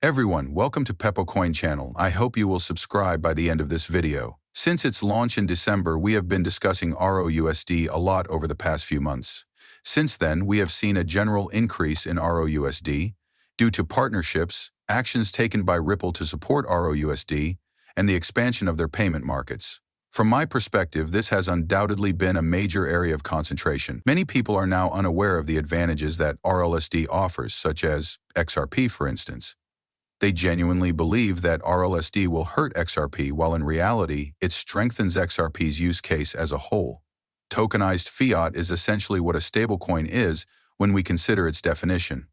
Everyone, welcome to PepoCoin channel. I hope you will subscribe by the end of this video. Since its launch in December, we have been discussing RLUSD a lot over the past few months. Since then, we have seen a general increase in RLUSD due to partnerships, actions taken by Ripple to support RLUSD, and the expansion of their payment markets. From my perspective, this has undoubtedly been a major area of concentration. Many people are now unaware of the advantages that RLUSD offers, such as XRP, for instance. They genuinely believe that RLUSD will hurt XRP, while in reality, it strengthens XRP's use case as a whole. Tokenized fiat is essentially what a stablecoin is when we consider its definition.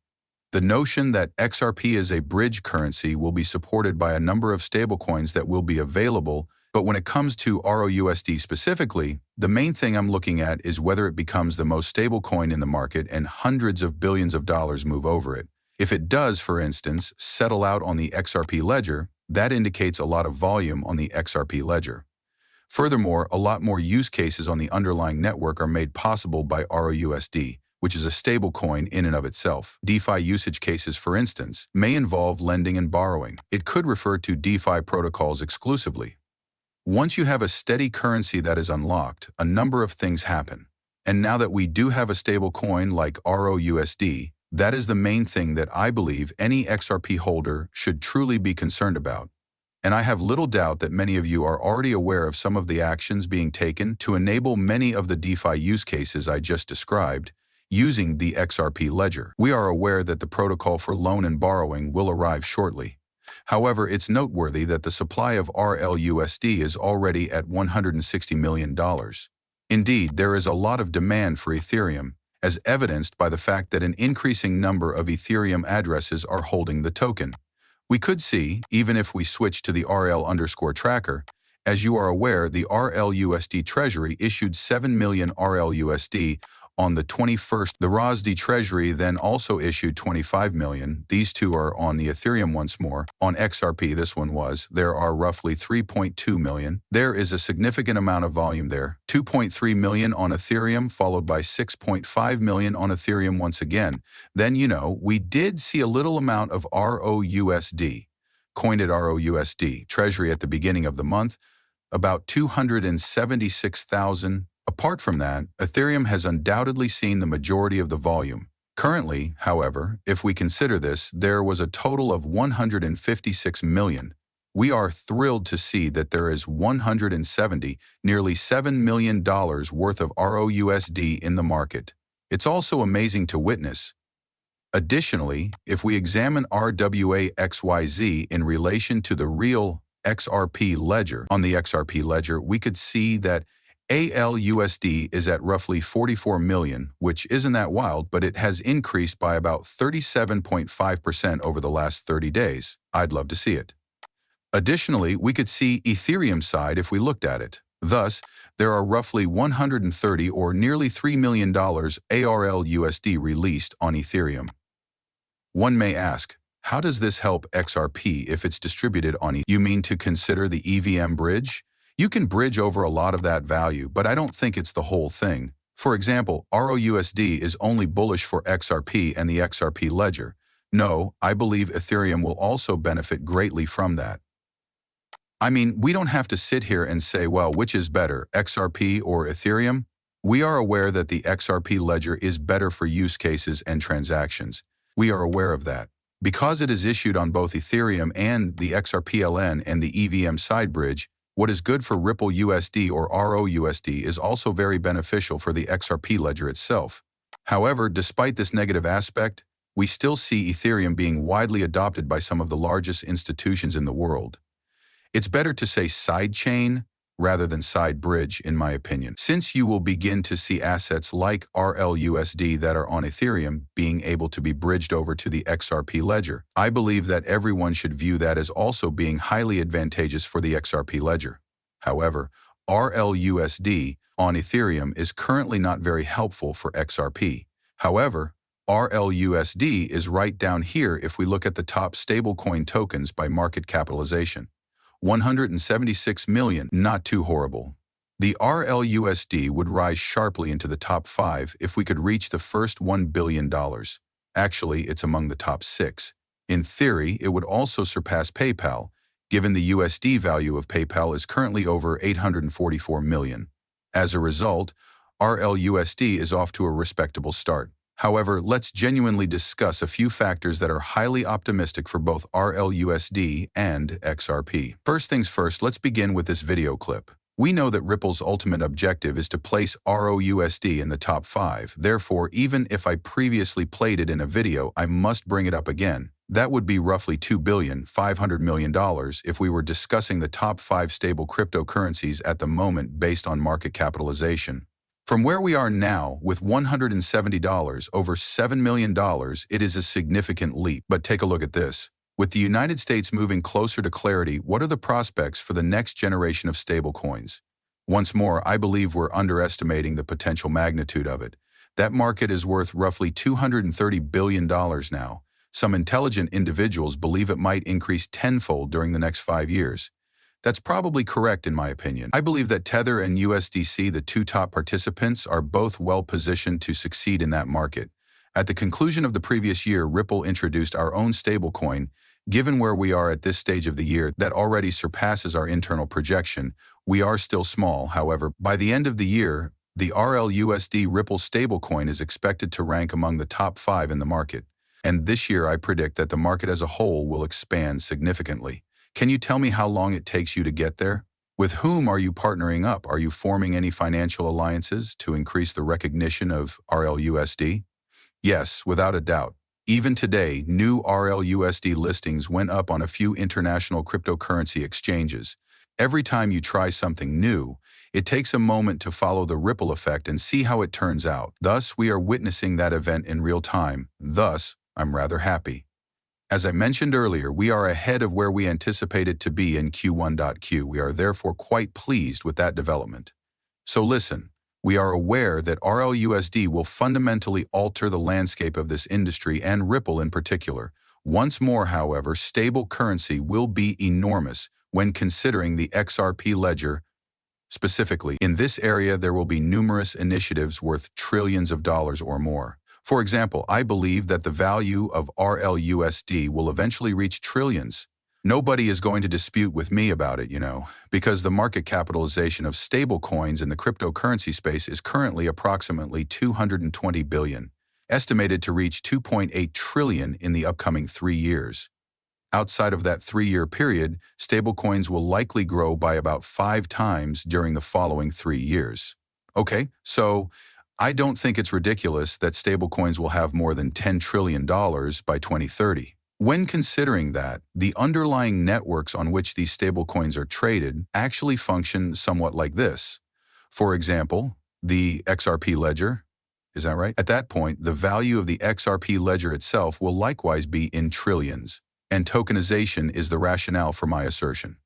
The notion that XRP is a bridge currency will be supported by a number of stablecoins that will be available, but when it comes to RLUSD specifically, the main thing I'm looking at is whether it becomes the most stable coin in the market and hundreds of billions of dollars move over it. If it does, for instance, settle out on the XRP ledger, that indicates a lot of volume on the XRP ledger. Furthermore, a lot more use cases on the underlying network are made possible by RLUSD, which is a stablecoin in and of itself. DeFi usage cases, for instance, may involve lending and borrowing. It could refer to DeFi protocols exclusively. Once you have a steady currency that is unlocked, a number of things happen. And now that we do have a stablecoin like RLUSD, that is the main thing that I believe any XRP holder should truly be concerned about. And I have little doubt that many of you are already aware of some of the actions being taken to enable many of the DeFi use cases I just described using the XRP ledger. We are aware that the protocol for loan and borrowing will arrive shortly. However, it's noteworthy that the supply of RLUSD is already at $160 million. Indeed, there is a lot of demand for Ethereum, as evidenced by the fact that an increasing number of Ethereum addresses are holding the token. We could see, even if we switch to the RL_tracker, as you are aware, the RLUSD Treasury issued 7 million RLUSD on the 21st. The RLUSD Treasury then also issued 25 million. These two are on the Ethereum once more. On XRP, this one was. There are roughly 3.2 million. There is a significant amount of volume there. 2.3 million on Ethereum, followed by 6.5 million on Ethereum once again. Then, we did see a little amount of RLUSD, coined at RLUSD Treasury at the beginning of the month, about 276,000. Apart from that, Ethereum has undoubtedly seen the majority of the volume. Currently, however, if we consider this, there was a total of 156 million. We are thrilled to see that there is nearly $7 million worth of RLUSD in the market. It's also amazing to witness. Additionally, if we examine RWAXYZ in relation to the real XRP ledger, on the XRP ledger, we could see that ALUSD is at roughly 44 million, which isn't that wild, but it has increased by about 37.5% over the last 30 days. I'd love to see it. Additionally, we could see Ethereum side if we looked at it. Thus, there are roughly 130 or nearly $3 million ARLUSD released on Ethereum. One may ask, how does this help XRP if it's distributed on Ethereum? You mean to consider the EVM bridge? You can bridge over a lot of that value, but I don't think it's the whole thing. For example, RLUSD is only bullish for XRP and the XRP ledger. No, I believe Ethereum will also benefit greatly from that. I mean, we don't have to sit here and say, well, which is better, XRP or Ethereum? We are aware that the XRP ledger is better for use cases and transactions. We are aware of that. Because it is issued on both Ethereum and the XRPLN and the EVM side bridge, what is good for Ripple USD or RLUSD is also very beneficial for the XRP ledger itself. However, despite this negative aspect, we still see Ethereum being widely adopted by some of the largest institutions in the world. It's better to say sidechain rather than side bridge, in my opinion, since you will begin to see assets like RLUSD that are on Ethereum being able to be bridged over to the XRP ledger. I believe that everyone should view that as also being highly advantageous for the XRP ledger. However, RLUSD on Ethereum is currently not very helpful for XRP. However, RLUSD is right down here if we look at the top stablecoin tokens by market capitalization. 176 million, not too horrible. The RLUSD would rise sharply into the top 5 if we could reach the first $1 billion. Actually, it's among the top 6. In theory, it would also surpass PayPal, given the USD value of PayPal is currently over 844 million. As a result, RLUSD is off to a respectable start. However, let's genuinely discuss a few factors that are highly optimistic for both RLUSD and XRP. First things first, let's begin with this video clip. We know that Ripple's ultimate objective is to place RLUSD in the top 5. Therefore, even if I previously played it in a video, I must bring it up again. That would be roughly $2.5 billion if we were discussing the top 5 stable cryptocurrencies at the moment based on market capitalization. From where we are now, with $170, over $7 million, it is a significant leap. But take a look at this. With the United States moving closer to clarity, what are the prospects for the next generation of stablecoins? Once more, I believe we're underestimating the potential magnitude of it. That market is worth roughly $230 billion now. Some intelligent individuals believe it might increase tenfold during the next 5 years. That's probably correct in my opinion. I believe that Tether and USDC, the two top participants, are both well positioned to succeed in that market. At the conclusion of the previous year, Ripple introduced our own stablecoin. Given where we are at this stage of the year, that already surpasses our internal projection. We are still small, however. By the end of the year, the RLUSD Ripple stablecoin is expected to rank among the top 5 in the market. And this year, I predict that the market as a whole will expand significantly. Can you tell me how long it takes you to get there? With whom are you partnering up? Are you forming any financial alliances to increase the recognition of RLUSD? Yes, without a doubt. Even today, new RLUSD listings went up on a few international cryptocurrency exchanges. Every time you try something new, it takes a moment to follow the ripple effect and see how it turns out. Thus, we are witnessing that event in real time. Thus, I'm rather happy. As I mentioned earlier, we are ahead of where we anticipated to be in Q1.Q. We are therefore quite pleased with that development. So listen, we are aware that RLUSD will fundamentally alter the landscape of this industry and Ripple in particular. Once more, however, stable currency will be enormous when considering the XRP ledger. Specifically, in this area, there will be numerous initiatives worth trillions of dollars or more. For example, I believe that the value of RLUSD will eventually reach trillions. Nobody is going to dispute with me about it, because the market capitalization of stablecoins in the cryptocurrency space is currently approximately $220 billion, estimated to reach $2.8 trillion in the upcoming 3 years. Outside of that 3-year period, stablecoins will likely grow by about 5 times during the following 3 years. Okay, so I don't think it's ridiculous that stablecoins will have more than $10 trillion by 2030. When considering that, the underlying networks on which these stablecoins are traded actually function somewhat like this. For example, the XRP ledger, is that right? At that point, the value of the XRP ledger itself will likewise be in trillions, and tokenization is the rationale for my assertion.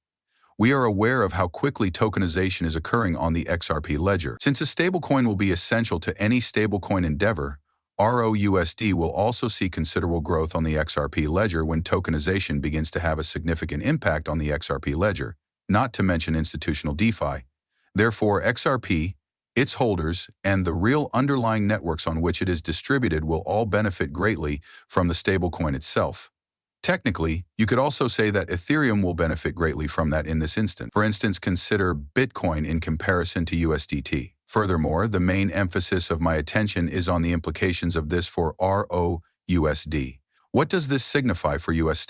We are aware of how quickly tokenization is occurring on the XRP ledger. Since a stablecoin will be essential to any stablecoin endeavor, RLUSD will also see considerable growth on the XRP ledger when tokenization begins to have a significant impact on the XRP ledger, not to mention institutional DeFi. Therefore, XRP, its holders, and the real underlying networks on which it is distributed will all benefit greatly from the stablecoin itself. Technically, you could also say that Ethereum will benefit greatly from that in this instance. For instance, consider Bitcoin in comparison to USDT. Furthermore, the main emphasis of my attention is on the implications of this for RLUSD. What does this signify for USD?